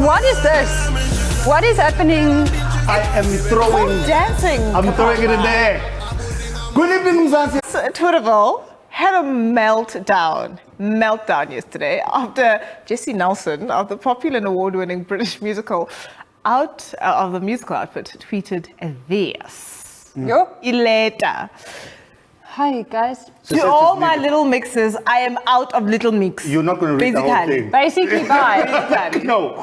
What is this? What is happening? I am throwing. Dancing. I'm throwing it in the air. Good evening, Mumtaaz. Twitterville had a meltdown yesterday after Jessie Nelson of the popular and award-winning British musical of the musical outfit tweeted this. Yo. Ileta. Hi guys. To all my little mixes, I am out of little mix. You're not going to read the whole thing. Basically, bye. No.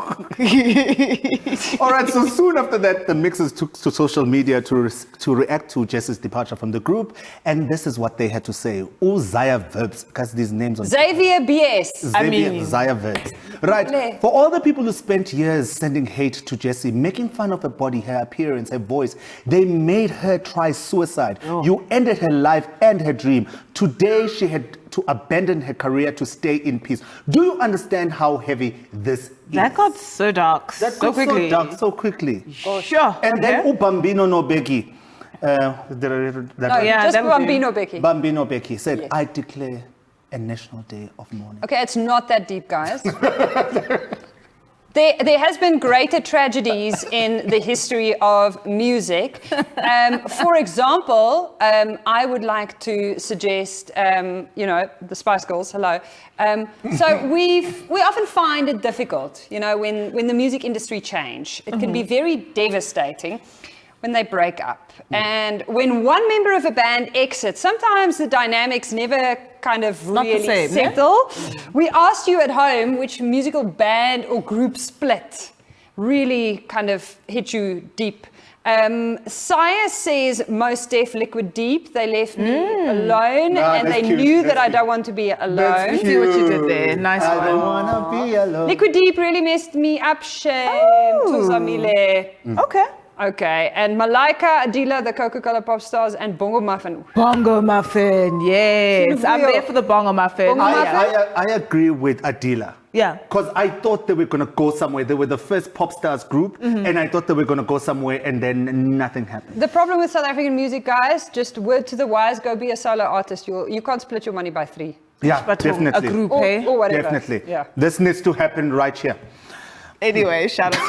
All right, so soon after that, the mixers took to social media to react to Jess's departure from the group, and this is what they had to say. Zaya verbs, because these names are... Xavier BS. Zaya verbs. Right, for all the people who spent years sending hate to Jessie, making fun of her body, her appearance, her voice, they made her try suicide. Oh. You ended her life and her dream. Today, she had to abandon her career to stay in peace. Do you understand how heavy this is? That got so dark so quickly. So quickly. Oh, sure. And then Bambino no Becky. Just Bambino Becky. Bambino Becky said, yes. I declare a national day of mourning. Okay, it's not that deep, guys. There has been greater tragedies in the history of music. For example, I would like to suggest, the Spice Girls, hello. So we often find it difficult, when the music industry change. It can be very devastating when they break up. And when one member of a band exits, sometimes the dynamics never kind of really settle. Yeah? We asked you at home which musical band or group split really kind of hit you deep. Saya says Most Def Liquid Deep. They left me alone, and they knew that I don't want to be alone. See what you did there. Nice one. I don't want to be alone. Liquid Deep really messed me up. Shame. Okay, and Malaika, Adila, the Coca-Cola pop stars, and Bongo Muffin. Bongo Muffin, yes. I'm there for the Bongo Muffin. I agree with Adila. Yeah. Because I thought they were going to go somewhere. They were the first pop stars group, and I thought they were going to go somewhere, and then nothing happened. The problem with South African music, guys, just word to the wise, go be a solo artist. You can't split your money by 3. Yeah, definitely. A group, or whatever. Definitely. Yeah. This needs to happen right here. Anyway, shout out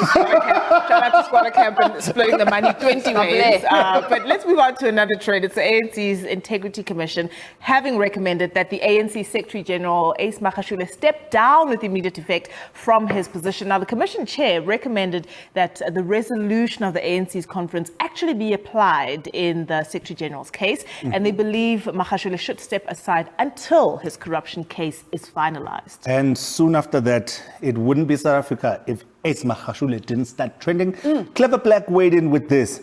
to Squatter Camp and splitting the money 20 ways. But let's move on to another trend. It's the ANC's Integrity Commission having recommended that the ANC Secretary General Ace Magashule step down with immediate effect from his position. Now, the Commission Chair recommended that the resolution of the ANC's conference actually be applied in the Secretary General's case, and they believe Magashule should step aside until his corruption case is finalized. And soon after that, it wouldn't be South Africa if Ace Magashule didn't start trending. Clever Black weighed in with this.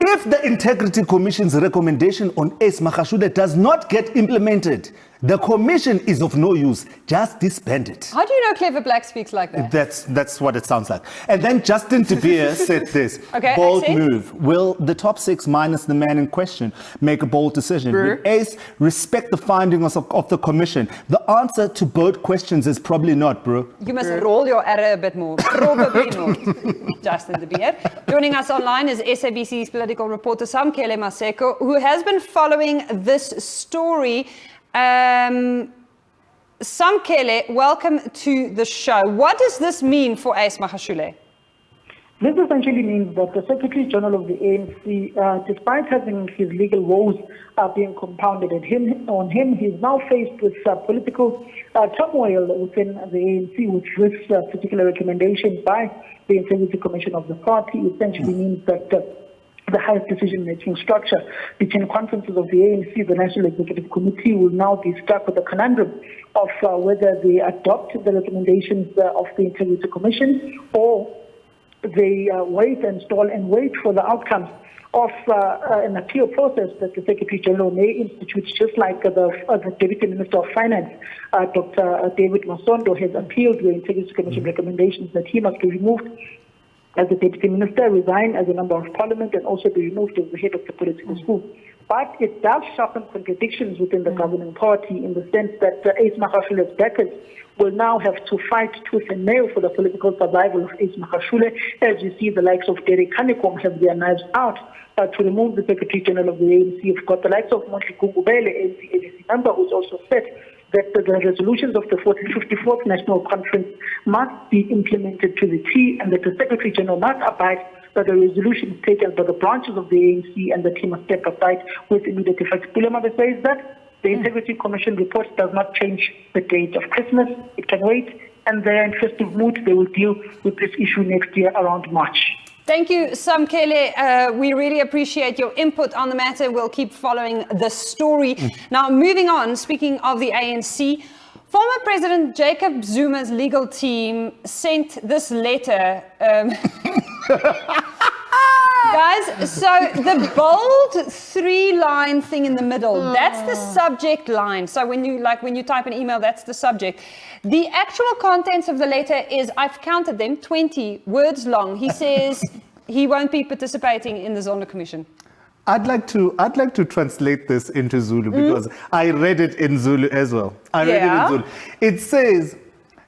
If the Integrity Commission's recommendation on Ace Magashule does not get implemented, the commission is of no use. Just disband it. How do you know Clever Black speaks like that? That's what it sounds like. And then Justin De Beer said this. Okay, bold move. Will the top 6 minus the man in question make a bold decision? Will Ace respect the findings of the commission? The answer to both questions is probably not, bro. You must roll your R a bit more. Probably not. Justin De Beer. Joining us online is SABC's political reporter Samkele Maseko, who has been following this story. Samkele, welcome to the show. What does this mean for Ace Magashule? This essentially means that the Secretary General of the ANC, despite having his legal woes being compounded on him, he's now faced with political turmoil within the ANC, which this particular recommendation by the Integrity Commission of the party essentially means that the highest decision-making structure between conferences of the ANC, the National Executive Committee, will now be stuck with the conundrum of whether they adopt the recommendations of the Integrity Commission or they wait and stall and wait for the outcomes of an appeal process that the Secretary General may institute, just like the Deputy Minister of Finance, Dr. David Masondo, has appealed the Integrity Commission recommendations that he must be removed as the Deputy Minister, resign as a Member of Parliament, and also be removed as the head of the political school. But it does sharpen contradictions within the governing party in the sense that Ace Magashule's backers will now have to fight tooth and nail for the political survival of Ace Magashule, as you see the likes of Derek Hanekom have their knives out to remove the Secretary General of the ANC. You've got the likes of Montli Gungubele, ANC member, who's also set that the resolutions of the 54th National Conference must be implemented to the T, and that the Secretary General must abide by the resolutions taken by the branches of the ANC, and the team must step aside with immediate effect. Maseko says that the Integrity Commission report does not change the date of Christmas. It can wait, and they are in festive mood. They will deal with this issue next year around March. Thank you, Samkele. We really appreciate your input on the matter. We'll keep following the story. Now, moving on, speaking of the ANC, former President Jacob Zuma's legal team sent this letter. Guys, so the bold 3-line thing in the middle, that's the subject line. So when you type an email, that's the subject. The actual contents of the letter is, I've counted them, 20 words long. He says he won't be participating in the Zondo Commission. I'd like to translate this into Zulu because I read it in Zulu as well. I read it in Zulu. It says,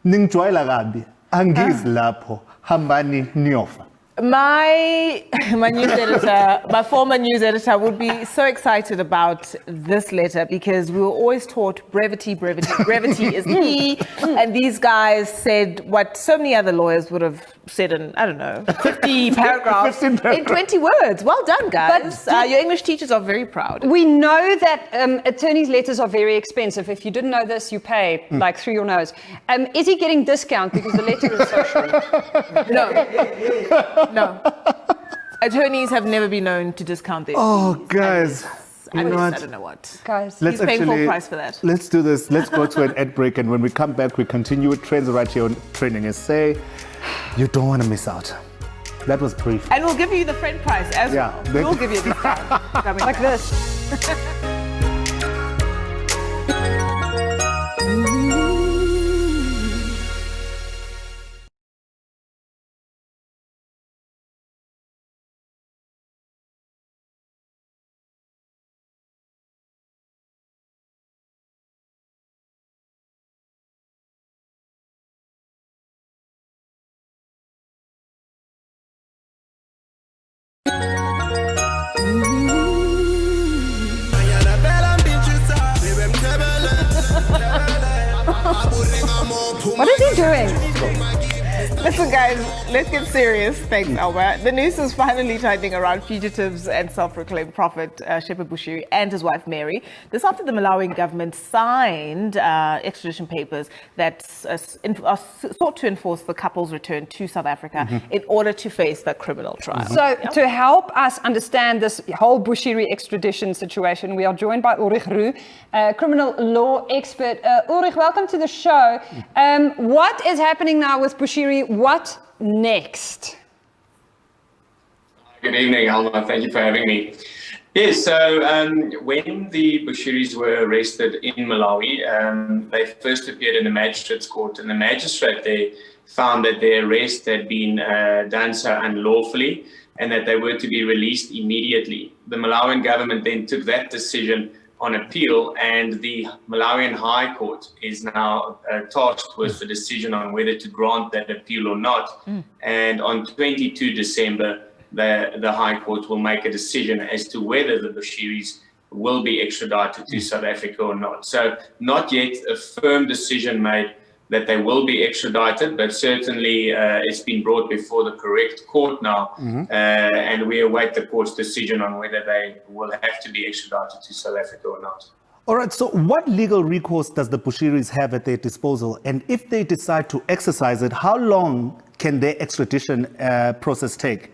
"Ningijwayela kabi, angizi lapho, hambani niyofa." My news editor, my former news editor, would be so excited about this letter because we were always taught brevity is key. And these guys said what so many other lawyers would have said in, I don't know, 50 paragraphs in 20 words. Well done, guys. Your English teachers are very proud. We know that attorneys' letters are very expensive. If you didn't know this, you pay like through your nose. Is he getting discount because the letter is so short? No. Attorneys have never been known to discount their fees. Guys. I don't know what. Guys, Let's he's paying full price for that. Let's do this. Let's go to an ad break, and when we come back, we continue with trends right here on TrendingSA. You don't want to miss out. That was brief. And we'll give you the friend price as well. We'll give you a discount. like this. What is he doing? Listen, guys, let's get serious. Thanks, Albert. The news is finally tightening around fugitives and self-proclaimed prophet Shepherd Bushiri and his wife Mary. This after the Malawian government signed extradition papers that sought to enforce the couple's return to South Africa in order to face the criminal trial. So, to help us understand this whole Bushiri extradition situation, we are joined by Ulrich Roux, criminal law expert. Ulrich, welcome to the show. What is happening now with Bushiri? What next? Good evening, Alma. Thank you for having me. Yes, so when the Bushiris were arrested in Malawi, they first appeared in the magistrate's court, and the magistrate there found that their arrest had been done so unlawfully and that they were to be released immediately. The Malawian government then took that decision on appeal, and the Malawian High Court is now tasked with the decision on whether to grant that appeal or not. And on 22 December, the High Court will make a decision as to whether the Bushiris will be extradited to South Africa or not. So not yet a firm decision made that they will be extradited, but certainly it's been brought before the correct court now, and we await the court's decision on whether they will have to be extradited to South Africa or not. All right, so what legal recourse does the Bushiris have at their disposal? And if they decide to exercise it, how long can their extradition process take?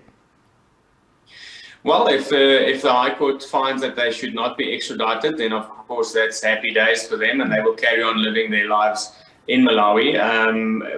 Well, if the High Court finds that they should not be extradited, then of course that's happy days for them, and they will carry on living their lives in Malawi.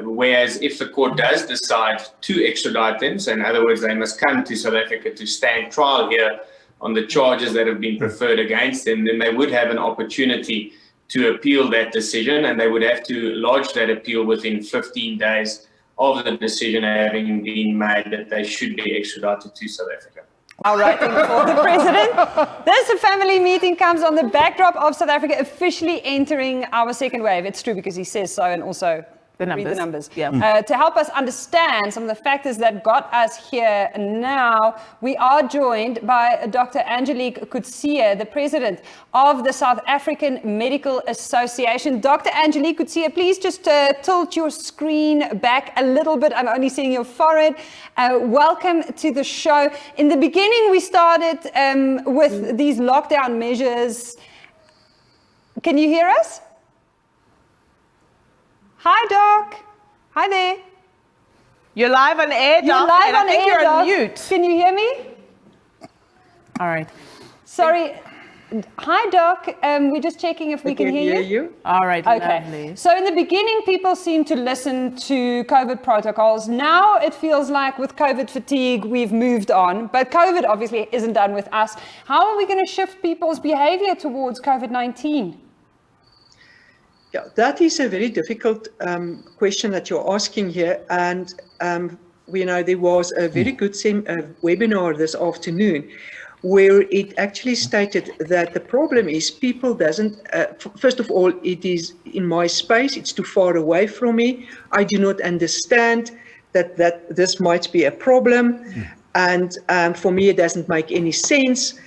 Whereas if the court does decide to extradite them, so in other words, they must come to South Africa to stand trial here on the charges that have been preferred against them, then they would have an opportunity to appeal that decision, and they would have to lodge that appeal within 15 days of the decision having been made that they should be extradited to South Africa. All right, for the president. This family meeting comes on the backdrop of South Africa officially entering our second wave. It's true because he says so, and also numbers. Read the numbers. Yeah. To help us understand some of the factors that got us here now, we are joined by Dr. Angelique Coetzee, the president of the South African Medical Association. Dr. Angelique Coetzee, please just tilt your screen back a little bit. I'm only seeing your forehead. Welcome to the show. In the beginning, we started with these lockdown measures. Can you hear us? Hi, Doc. Hi there. You're live on air, Doc. You're live and on I think air, you're Doc. on mute. Can you hear me? All right. Sorry. Hi, Doc. We're just checking if we can hear you. All right. Okay. Lovely. So in the beginning, people seemed to listen to COVID protocols. Now it feels like with COVID fatigue, we've moved on. But COVID obviously isn't done with us. How are we going to shift people's behavior towards COVID-19? Yeah, that is a very difficult question that you're asking here. And, there was a very good webinar this afternoon where it actually stated that the problem is people doesn't, first of all, it is in my space, it's too far away from me. I do not understand that this might be a problem. And for me, it doesn't make any sense.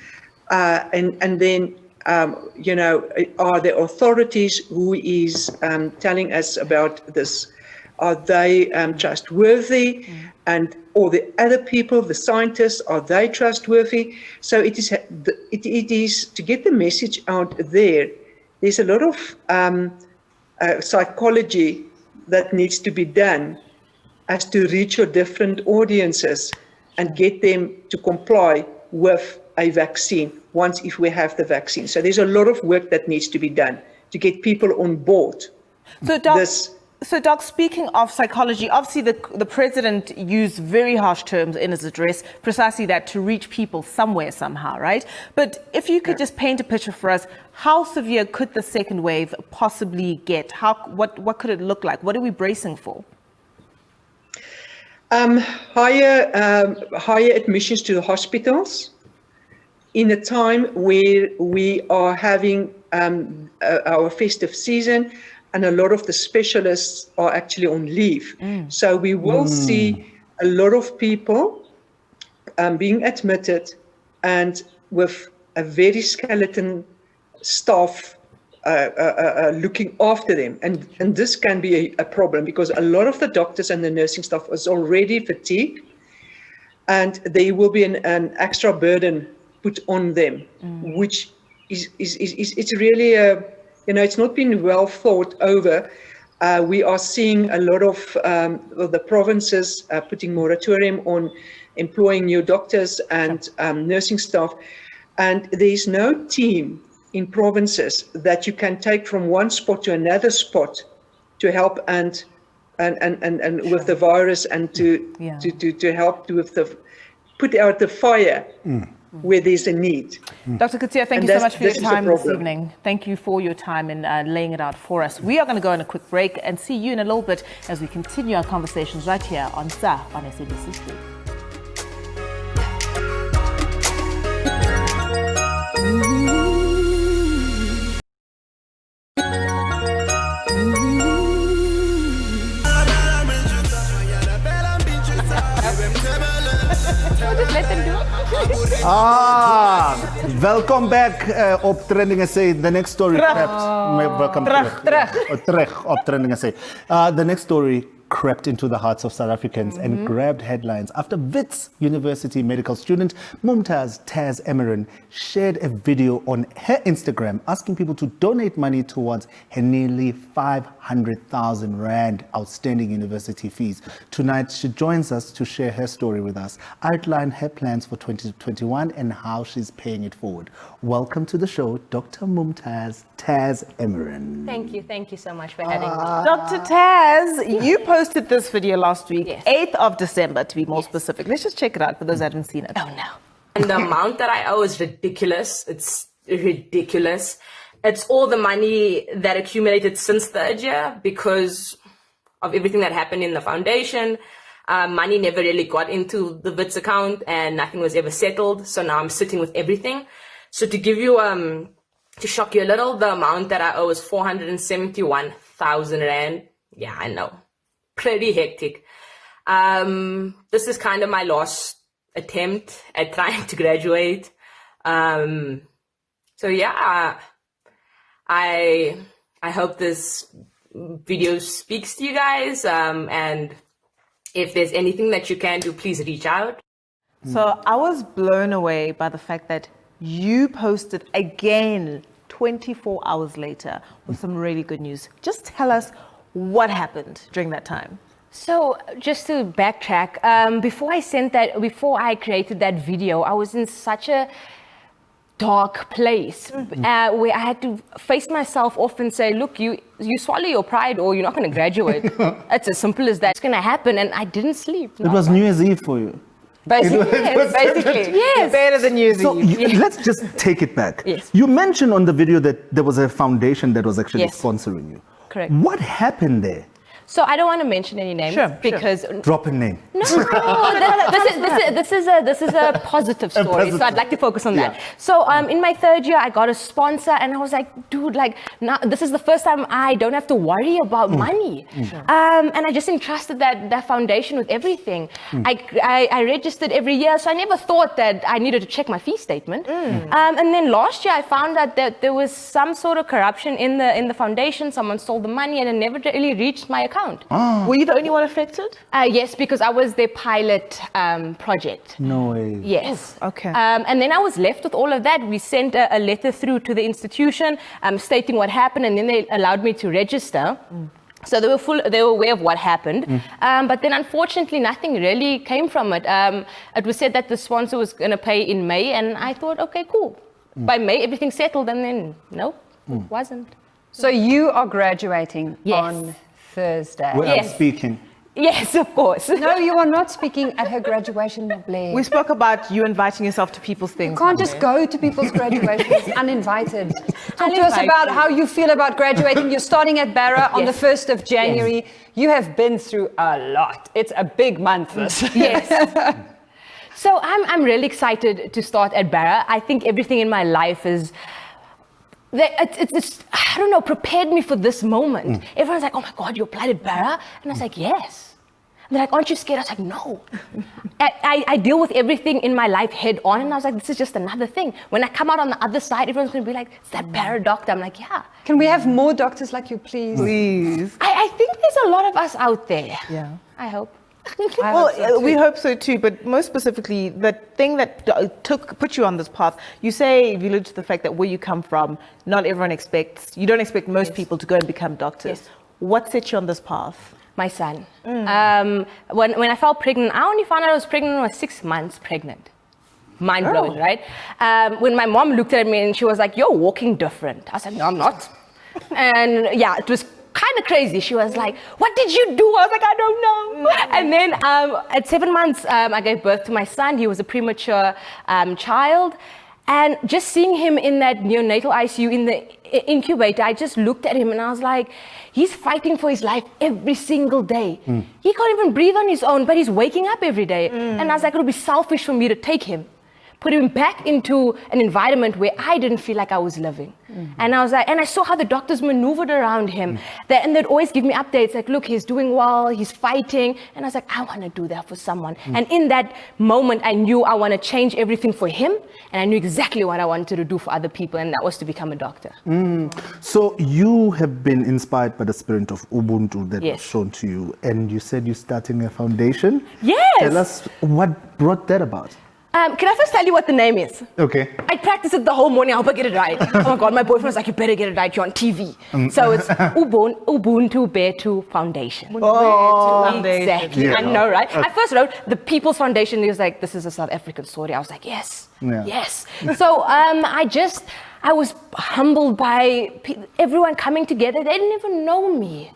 And then, are the authorities who is telling us about this, are they trustworthy? And or the other people, the scientists, are they trustworthy? So it is to get the message out there. There's a lot of psychology that needs to be done as to reach your different audiences and get them to comply with a vaccine once if we have the vaccine. So there's a lot of work that needs to be done to get people on board. So, Doc, speaking of psychology, obviously the president used very harsh terms in his address, precisely that, to reach people somewhere, somehow, right? But if you could just paint a picture for us, how severe could the second wave possibly get? What could it look like? What are we bracing for? Higher admissions to the hospitals in a time where we are having our festive season, and a lot of the specialists are actually on leave. So we will see a lot of people being admitted and with a very skeleton staff looking after them. And this can be a problem because a lot of the doctors and the nursing staff is already fatigued, and there will be an extra burden put on them, which is it's really it's not been well thought over. We are seeing a lot of the provinces putting moratorium on employing new doctors and nursing staff, and there is no team in provinces that you can take from one spot to another spot to help and with the virus and to help with put out the fire where there's a need. Dr. Coetzee, thank you so much for your time this evening. Thank you for your time in laying it out for us. We are going to go on a quick break and see you in a little bit as we continue our conversations right here on SA on SABC3. Welcome back op TrendingSA. The next story. Welcome terug op TrendingSA. The next story crept into the hearts of South Africans and grabbed headlines after Wits University medical student Mumtaaz Emeraan shared a video on her Instagram asking people to donate money towards her nearly 500,000 Rand outstanding university fees. Tonight, she joins us to share her story with us, outline her plans for 2021 and how she's paying it forward. Welcome to the show, Dr. Mumtaaz Emeraan. Thank you so much for having me. Dr. Taz, you posted this video last week, 8th of December to be more specific. Let's just check it out for those that haven't seen it. Oh no. And the amount that I owe is ridiculous. It's ridiculous. It's all the money that accumulated since third year because of everything that happened in the foundation. Money never really got into the Wits account and nothing was ever settled. So now I'm sitting with everything. So to give you, to shock you a little, the amount that I owe is 471,000 Rand. Yeah, I know. pretty hectic. This is kind of my last attempt at trying to graduate. So yeah, I hope this video speaks to you guys, and if there's anything that you can do, please reach out. So I was blown away by the fact that you posted again 24 hours later with some really good news. Just tell us what happened during that time. So just to backtrack, before I created that video, I was in such a dark place where I had to face myself off and say, look, you swallow your pride or you're not going to graduate. It's as simple as that. It's going to happen. And I didn't sleep. It was New Year's Eve for you. Basically, Yes. Better than you. So let's just take it back. Yes. You mentioned on the video that there was a foundation that was actually sponsoring you. Correct. What happened there? So I don't want to mention any names because Drop a name. no, this is a positive story. So I'd like to focus on that. Yeah. So in my third year, I got a sponsor, and I was like, dude, like, now this is the first time I don't have to worry about money. And I just entrusted that foundation with everything. I registered every year, so I never thought that I needed to check my fee statement. And then last year, I found out that there was some sort of corruption in the foundation. Someone stole the money, and it never really reached my account. Were you the only one affected? Yes, because I was their pilot project. No way. Yes. Okay. And then I was left with all of that. We sent a letter through to the institution stating what happened, and then they allowed me to register. So they were aware of what happened. But then unfortunately, nothing really came from it. It was said that the sponsor was going to pay in May, and I thought, okay, cool. By May, everything settled, and then no, it wasn't. So you are graduating on Thursday. Well, I'm speaking. Yes, of course. No, you are not speaking at her graduation, Blair. We spoke about you inviting yourself to people's things. You can't just go to people's graduations uninvited. Talk to us about how you feel about graduating. You're starting at Barra on the 1st of January. Yes. You have been through a lot. It's a big month, this. Yes. So I'm really excited to start at Barra. I think everything in my life is... It's I don't know, prepared me for this moment. Everyone's like, oh my God, you applied at Barra? And I was like, yes. And they're like, aren't you scared? I was like, no. I deal with everything in my life head on, and I was like, this is just another thing. When I come out on the other side, everyone's going to be like, it's that Barra doctor. I'm like, yeah. Can we have more doctors like you, please? Please. I think there's a lot of us out there. Yeah. I hope. We hope so too, but most specifically, the thing that put you on this path, you say, you allude to the fact that where you come from, not everyone you don't expect most people to go and become doctors. Yes. What set you on this path? My son. When I fell pregnant, I only found out I was pregnant when I was 6 months pregnant. Mind blowing, right? When my mom looked at me and she was like, you're walking different. I said, no, I'm not. And yeah, it was kind of crazy. She was like, what did you do? I was like, I don't know. And then at 7 months, I gave birth to my son. He was a premature child. And just seeing him in that neonatal ICU in the incubator, I just looked at him and I was like, he's fighting for his life every single day. He can't even breathe on his own, but he's waking up every day. And I was like, it would be selfish for me to take him, put him back into an environment where I didn't feel like I was living. And I was like, and I saw how the doctors maneuvered around him. And they'd always give me updates like, look, he's doing well, he's fighting. And I was like, I want to do that for someone. And in that moment, I knew I want to change everything for him. And I knew exactly what I wanted to do for other people. And that was to become a doctor. So you have been inspired by the spirit of Ubuntu that Yes. was shown to you. And you said you're starting a foundation. Yes. Tell us what brought that about. Can I first tell you what the name is? Okay. I practiced it the whole morning. I hope I get it right. Oh my God, my boyfriend was like, you better get it right. You're on TV. So it's Ubuntu Betu Foundation. Exactly. Yeah. I know, right? I first wrote the People's Foundation. He was like, this is a South African story. I was like, yes. Yeah. Yes. So I was humbled by everyone coming together. They didn't even know me.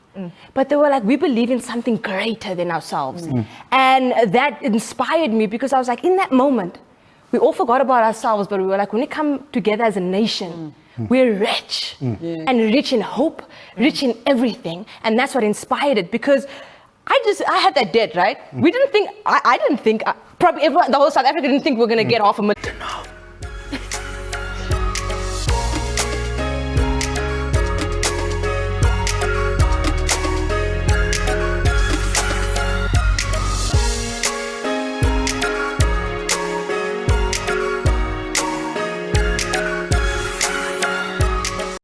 But they were like, we believe in something greater than ourselves. And that inspired me because I was like, in that moment, we all forgot about ourselves, but we were like, when we come together as a nation, we're rich. And rich in hope, rich in everything. And that's what inspired it because I had that debt, right? We didn't think, I didn't think, probably everyone, the whole South Africa didn't think we were going to get $500,000.